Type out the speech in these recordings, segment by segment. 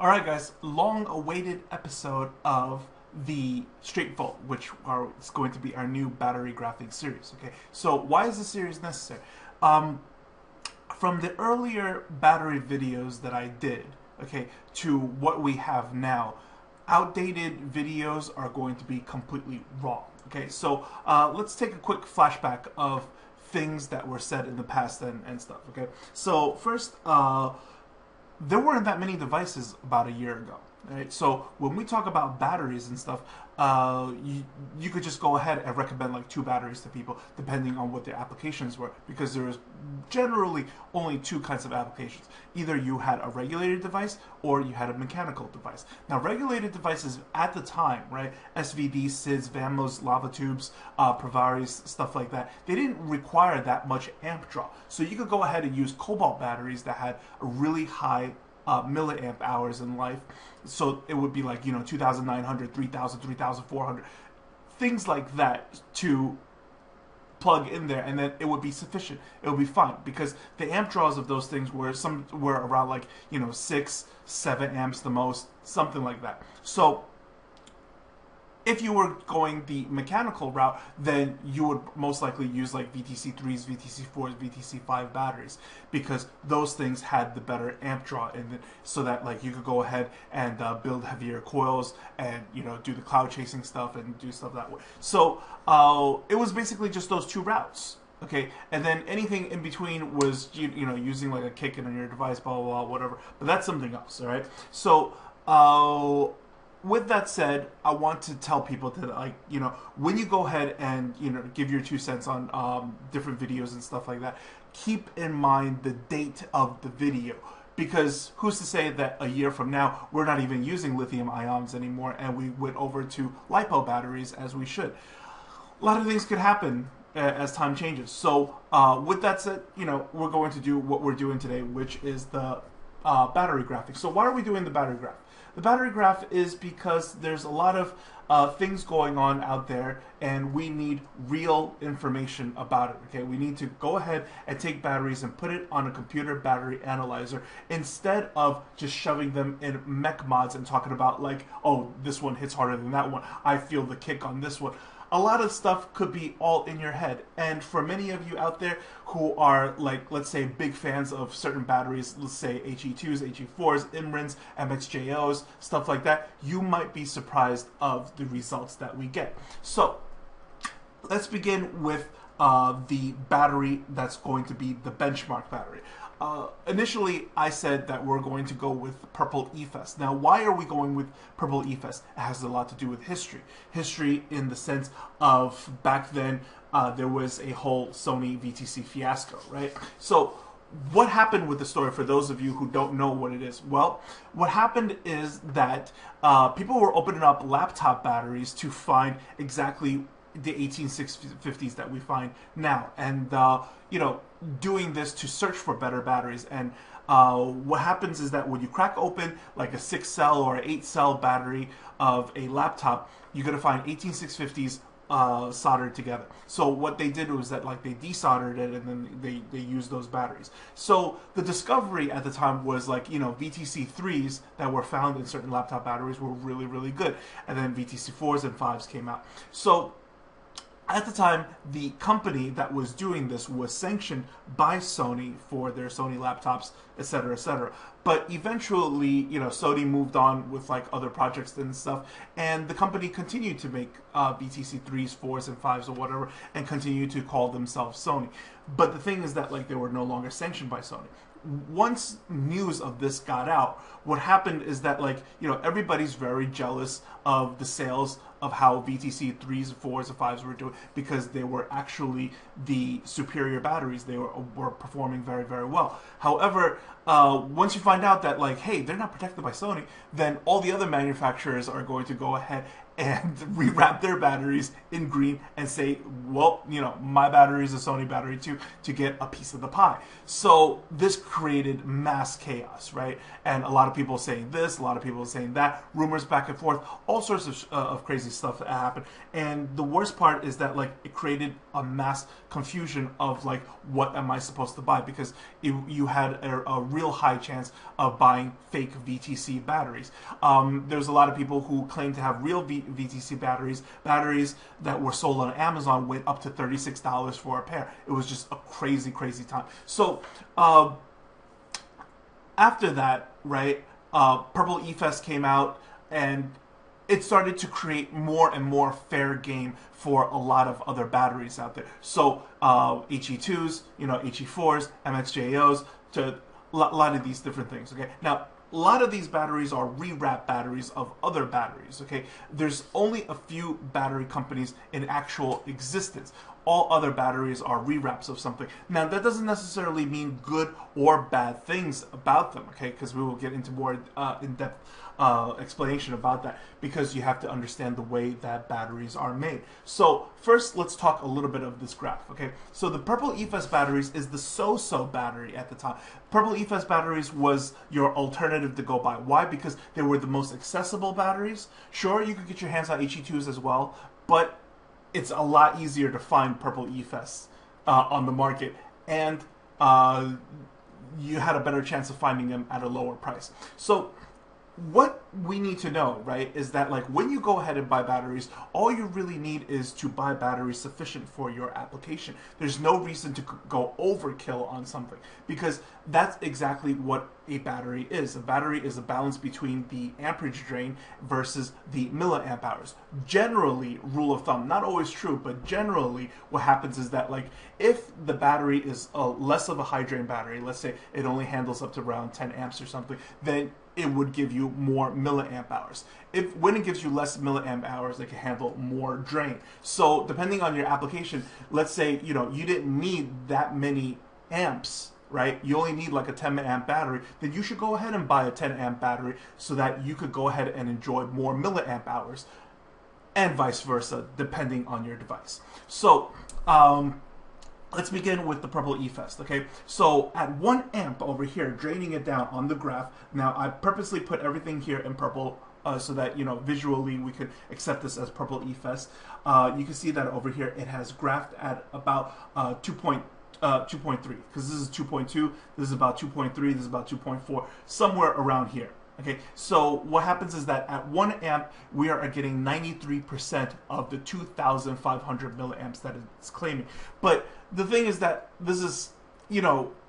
Alright guys, long-awaited episode of the Straight Vault, which is going to be our new battery graphics series. Okay, so why is this series necessary? From the earlier battery videos that I did, okay, to what we have now, outdated videos are going to be completely wrong. Okay, so let's take a quick flashback of things that were said in the past and stuff. Okay, so first, there weren't that many devices about a year ago. Right? So when we talk about batteries and stuff, you could just go ahead and recommend like 2 batteries to people depending on what their applications were, because there was generally only 2 kinds of applications. Either you had a regulated device or you had a mechanical device. Now regulated devices at the time, right, SVD, SIDs, VAMOs, lava tubes, Provaris, stuff like that, they didn't require that much amp draw. So you could go ahead and use cobalt batteries that had a really high milliamp hours in life. So it would be like, 2,900, 3,000, 3,400, things like that to plug in there, and then it would be sufficient. It would be fine, because the amp draws of those things were around like 6, 7 amps the most, something like that. So if you were going the mechanical route, then you would most likely use like VTC3s, VTC4s, VTC5 batteries, because those things had the better amp draw in it, so that like you could go ahead and build heavier coils and do the cloud chasing stuff and do stuff that way. So it was basically just those 2 routes. Okay, and then anything in between was using like a kick in on your device, blah blah blah, whatever. But that's something else, all right? So with that said, I want to tell people that, like, when you go ahead and, give your 2 cents on different videos and stuff like that, keep in mind the date of the video. Because who's to say that a year from now, we're not even using lithium ions anymore and we went over to LiPo batteries as we should. A lot of things could happen as time changes. So with that said, we're going to do what we're doing today, which is the battery graphics. So why are we doing the battery graph? The battery graph is because there's a lot of things going on out there, and we need real information about it. Okay, we need to go ahead and take batteries and put it on a computer battery analyzer, instead of just shoving them in mech mods and talking about like, oh, this one hits harder than that one, I feel the kick on this one. A lot of stuff could be all in your head. And for many of you out there who are, like, let's say, big fans of certain batteries, let's say HE2s, HE4s, IMRINs, MXJOs, stuff like that, you might be surprised of the results that we get. So let's begin with the battery that's going to be the benchmark battery. Initially, I said that we're going to go with purple Efest. Now, why are we going with purple Efest? It has a lot to do with history. History in the sense of back then, there was a whole Sony VTC fiasco, right? So what happened with the story, for those of you who don't know what it is? Well, what happened is that people were opening up laptop batteries to find exactly the 18650s that we find now, and doing this to search for better batteries. And what happens is that when you crack open like a 6-cell or an 8-cell battery of a laptop, you're going to find 18650s soldered together. So what they did was that, like, they desoldered it and then they used those batteries. So the discovery at the time was like, VTC3s that were found in certain laptop batteries were really, really good. And then VTC4s and 5s came out. So at the time, the company that was doing this was sanctioned by Sony for their Sony laptops, etc., etc. But eventually, Sony moved on with like other projects and stuff, and the company continued to make VTC3s, 4s, and 5s or whatever, and continue to call themselves Sony. But the thing is that, like, they were no longer sanctioned by Sony. Once news of this got out, what happened is that, like, everybody's very jealous of the sales of how VTC 3s, 4s, and 5s were doing, because they were actually the superior batteries. They were performing very, very well. However, once you find out that, like, hey, they're not protected by Sony, then all the other manufacturers are going to go ahead and rewrap their batteries in green and say, well, my battery is a Sony battery too, to get a piece of the pie. So this created mass chaos, right? And a lot of people saying this, a lot of people saying that, rumors back and forth, all sorts of crazy stuff that happened. And the worst part is that it created a mass confusion of what am I supposed to buy, because you had a real high chance of buying fake VTC batteries. There's a lot of people who claim to have real VTC batteries that were sold on Amazon went up to $36 for a pair. It was just a crazy time. So after that, right, Purple Efest came out, and it started to create more and more fair game for a lot of other batteries out there. So HE2s, HE4s, MXJOs, to a lot of these different things. Okay, now a lot of these batteries are rewrap batteries of other batteries. Okay, there's only a few battery companies in actual existence. All other batteries are rewraps of something. Now, that doesn't necessarily mean good or bad things about them, okay? Because we will get into more in-depth explanation about that, because you have to understand the way that batteries are made. So first, let's talk a little bit of this graph, okay? So the Purple Efest batteries is the so-so battery at the time. Purple Efest batteries was your alternative to go buy. Why? Because they were the most accessible batteries. Sure, you could get your hands on HE2s as well, but it's a lot easier to find Purple Efest on the market, and you had a better chance of finding them at a lower price. So what we need to know, right, is that when you go ahead and buy batteries, all you really need is to buy batteries sufficient for your application. There's no reason to go overkill on something, because that's exactly what a battery is. A battery is a balance between the amperage drain versus the milliamp hours. Generally, rule of thumb, not always true, but generally what happens is that if the battery is less of a high drain battery, let's say it only handles up to around 10 amps or something, then it would give you more milliamp hours. When it gives you less milliamp hours, it can handle more drain. So depending on your application, let's say you didn't need that many amps, right? You only need a 10 amp battery, then you should go ahead and buy a 10 amp battery so that you could go ahead and enjoy more milliamp hours, and vice versa, depending on your device. So let's begin with the Purple Efest, okay? So at 1 amp over here, draining it down on the graph. Now I purposely put everything here in purple so that visually we could accept this as Purple Efest. You can see that over here it has graphed at about 2.3, because this is 2.2, this is about 2.3, this is about 2.4, somewhere around here. Okay, so what happens is that at 1 amp, we are getting 93% of the 2,500 milliamps that it's claiming. But the thing is that this is,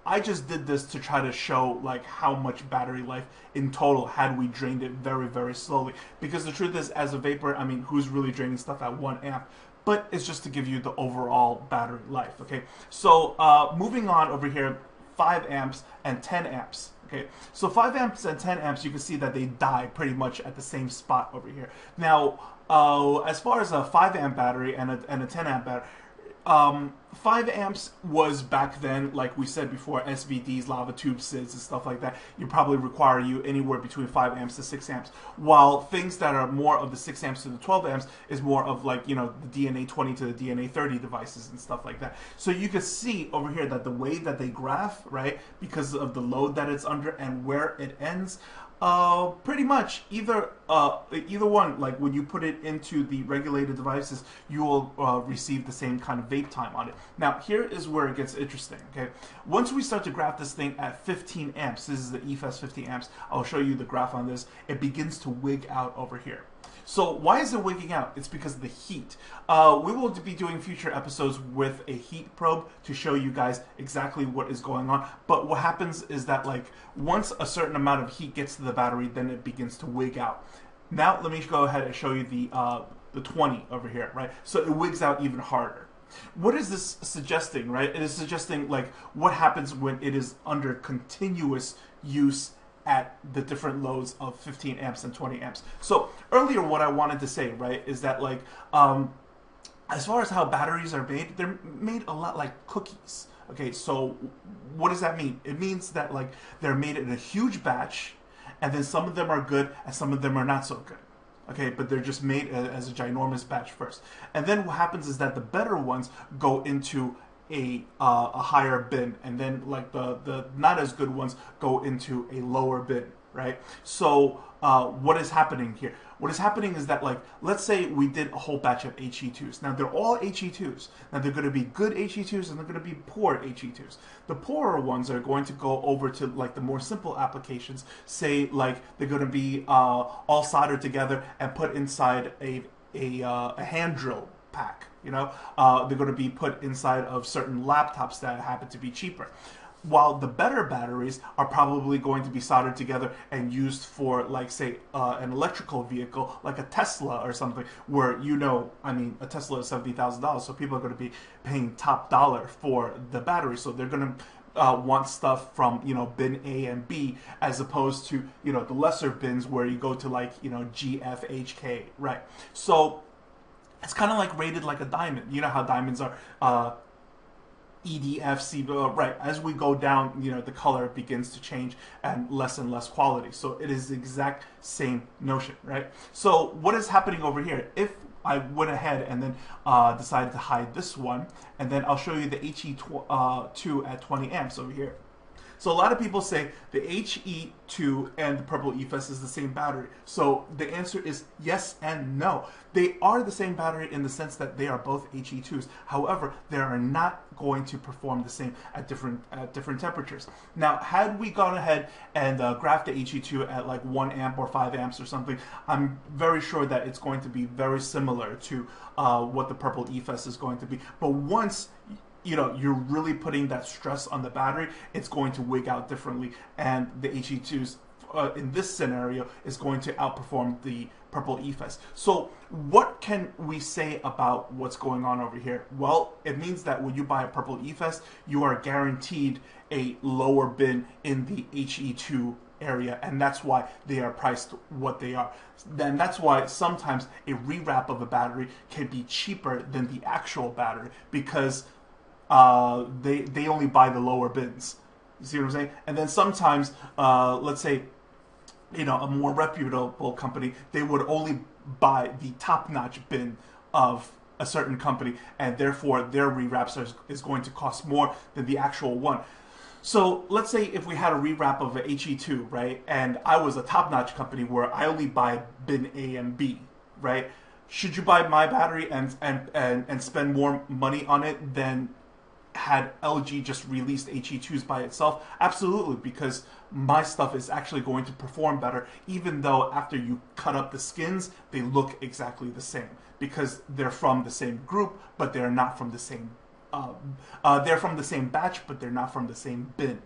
I just did this to try to show how much battery life in total had we drained it very, very slowly. Because the truth is, as a vapor, I mean, who's really draining stuff at 1 amp? But it's just to give you the overall battery life, okay? So moving on over here, 5 amps and 10 amps. Okay, so 5 amps and 10 amps, you can see that they die pretty much at the same spot over here. Now, as far as a 5 amp battery and a 10 amp battery, 5 amps was back then, like we said before, SVDs, lava tube SIDs, and stuff like that. You probably require you anywhere between 5 amps to 6 amps. While things that are more of the 6 amps to the 12 amps is more of the DNA 20 to the DNA 30 devices and stuff like that. So you can see over here that the way that they graph, right, because of the load that it's under and where it ends, pretty much either one, when you put it into the regulated devices, you will receive the same kind of vape time on it. Now, here is where it gets interesting, okay? Once we start to graph this thing at 15 amps, this is the Efest 15 amps, I'll show you the graph on this, it begins to wig out over here. So why is it wigging out? It's because of the heat. We will be doing future episodes with a heat probe to show you guys exactly what is going on. But what happens is that once a certain amount of heat gets to the battery, then it begins to wig out. Now let me go ahead and show you the 20 over here, right? So it wigs out even harder. What is this suggesting, right? It is suggesting what happens when it is under continuous use at the different loads of 15 amps and 20 amps. So earlier what I wanted to say, right, is that as far as how batteries are made, they're made a lot like cookies. Okay, so what does that mean? It means that they're made in a huge batch, and then some of them are good and some of them are not so good. Okay, but they're just made as a ginormous batch first. And then what happens is that the better ones go into a higher bin, and then like the not as good ones go into a lower bin, right? So what is happening here? What is happening is that, like, let's say we did a whole batch of HE2s. Now they're all HE2s. Now they're going to be good HE2s and they're going to be poor HE2s. The poorer ones are going to go over to like the more simple applications. Say like they're going to be all soldered together and put inside a hand drill pack. You know, they're going to be put inside of certain laptops that happen to be cheaper. While the better batteries are probably going to be soldered together and used for, like, say, an electrical vehicle, like a Tesla or something, where, you know, I mean, a Tesla is $70,000, so people are going to be paying top dollar for the battery. So they're going to want stuff from, you know, bin A and B, as opposed to, you know, the lesser bins where you go to, like, you know, GF, HK, right? So it's kind of like rated like a diamond. You know how diamonds are EDF, C, right? As we go down, you know, the color begins to change and less quality. So it is the exact same notion, right? So what is happening over here? If I went ahead and then decided to hide this one, and then I'll show you the HE2 at 20 amps over here. So a lot of people say the HE2 and the purple Efest is the same battery. So the answer is yes and no. They are the same battery in the sense that they are both HE2s. However, they are not going to perform the same at different temperatures. Now, had we gone ahead and graphed the HE2 at like 1 amp or 5 amps or something, I'm very sure that it's going to be very similar to what the purple Efest is going to be. But once you know, you're really putting that stress on the battery, it's going to wig out differently, and the HE2s in this scenario is going to outperform the purple Efest. So what can we say about what's going on over here? Well, it means that when you buy a purple Efest, you are guaranteed a lower bin in the HE2 area, and that's why they are priced what they are. Then that's why sometimes a rewrap of a battery can be cheaper than the actual battery, because they only buy the lower bins. You see what I'm saying? And then sometimes, let's say, you know, a more reputable company, they would only buy the top-notch bin of a certain company, and therefore their rewraps is going to cost more than the actual one. So let's say if we had a rewrap of a HE2, right, and I was a top-notch company where I only buy bin A and B, right? Should you buy my battery and spend more money on it than had LG just released HE2s by itself? Absolutely, because my stuff is actually going to perform better, even though after you cut up the skins, they look exactly the same, because they're from the same group, but they're not from the same, they're from the same batch, but they're not from the same bin.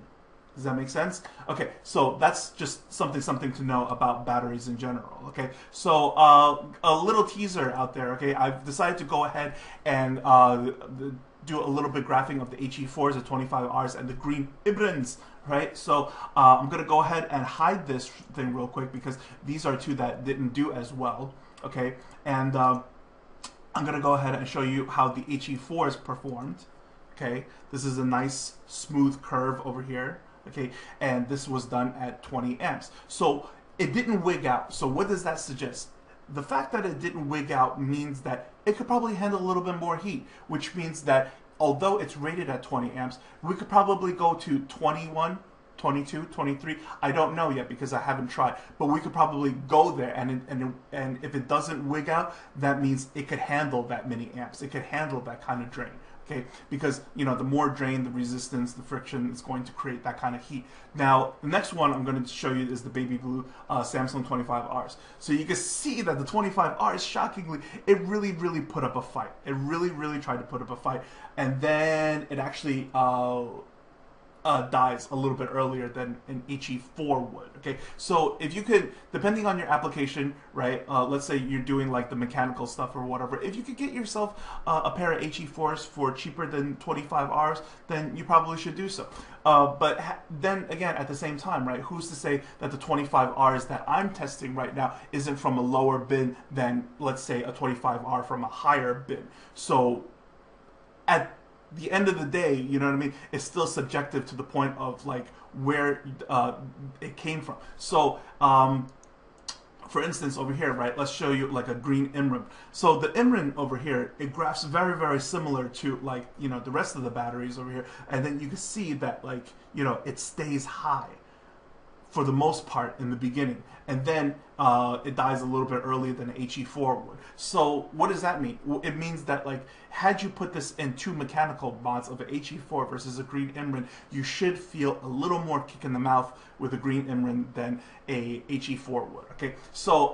Does that make sense? Okay, so that's just something to know about batteries in general, okay? So a little teaser out there, okay? I've decided to go ahead and do a little bit graphing of the HE4s, the 25Rs, and the green Ibrans, right? So I'm going to go ahead and hide this thing real quick because these are two that didn't do as well, okay? And I'm going to go ahead and show you how the HE4s performed, okay? This is a nice smooth curve over here, okay? And this was done at 20 amps. So it didn't wig out. So what does that suggest? The fact that it didn't wig out means that it could probably handle a little bit more heat, which means that although it's rated at 20 amps, we could probably go to 21, 22, 23. I don't know yet because I haven't tried, but we could probably go there, and if it doesn't wig out, that means it could handle that many amps. It could handle that kind of drain. Okay, because you know, the more drain, the resistance, the friction is going to create that kind of heat. Now, the next one I'm going to show you is the baby blue Samsung 25Rs. So you can see that the 25Rs, shockingly, it really put up a fight. It really tried to put up a fight, and then it actually dies a little bit earlier than an HE4 would. Okay, so if you could, depending on your application, right, let's say you're doing like the mechanical stuff or whatever, if you could get yourself a pair of HE4s for cheaper than 25Rs, then you probably should do so. But then again, at the same time, right, who's to say that the 25Rs that I'm testing right now isn't from a lower bin than, let's say, a 25R from a higher bin? So at the end of the day, you know what I mean, it's still subjective to the point of like where it came from. So for instance, over here, right, let's show you like a green IMRIM. So the IMRIM over here, it graphs very, very similar to like, you know, the rest of the batteries over here. And then you can see that like, you know, it stays high for the most part in the beginning. And then it dies a little bit earlier than an HE4 would. So what does that mean? Well, it means that like, had you put this in two mechanical mods of an HE4 versus a green IMRIN, you should feel a little more kick in the mouth with a green IMRIN than a HE4 would. Okay, so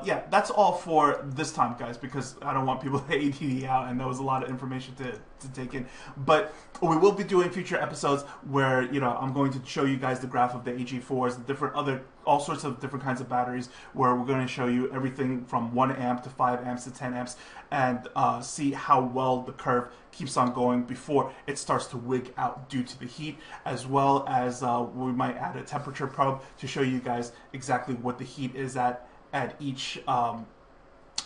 yeah, that's all for this time, guys, because I don't want people to ADD out, and there was a lot of information to take in. But we will be doing future episodes where, you know, I'm going to show you guys the graph of the HE4s, the different other, all sorts of different kinds of batteries, where we're going to show you everything from 1 amp to 5 amps to 10 amps, and see how well the curve keeps on going before it starts to wig out due to the heat, as well as we might add a temperature probe to show you guys exactly what the heat is at each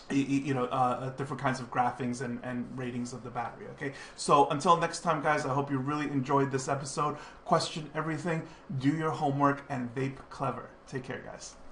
different kinds of graphings and ratings of the battery. Okay, so until next time, guys, I hope you really enjoyed this episode. Question everything, do your homework, and vape clever. Take care, guys.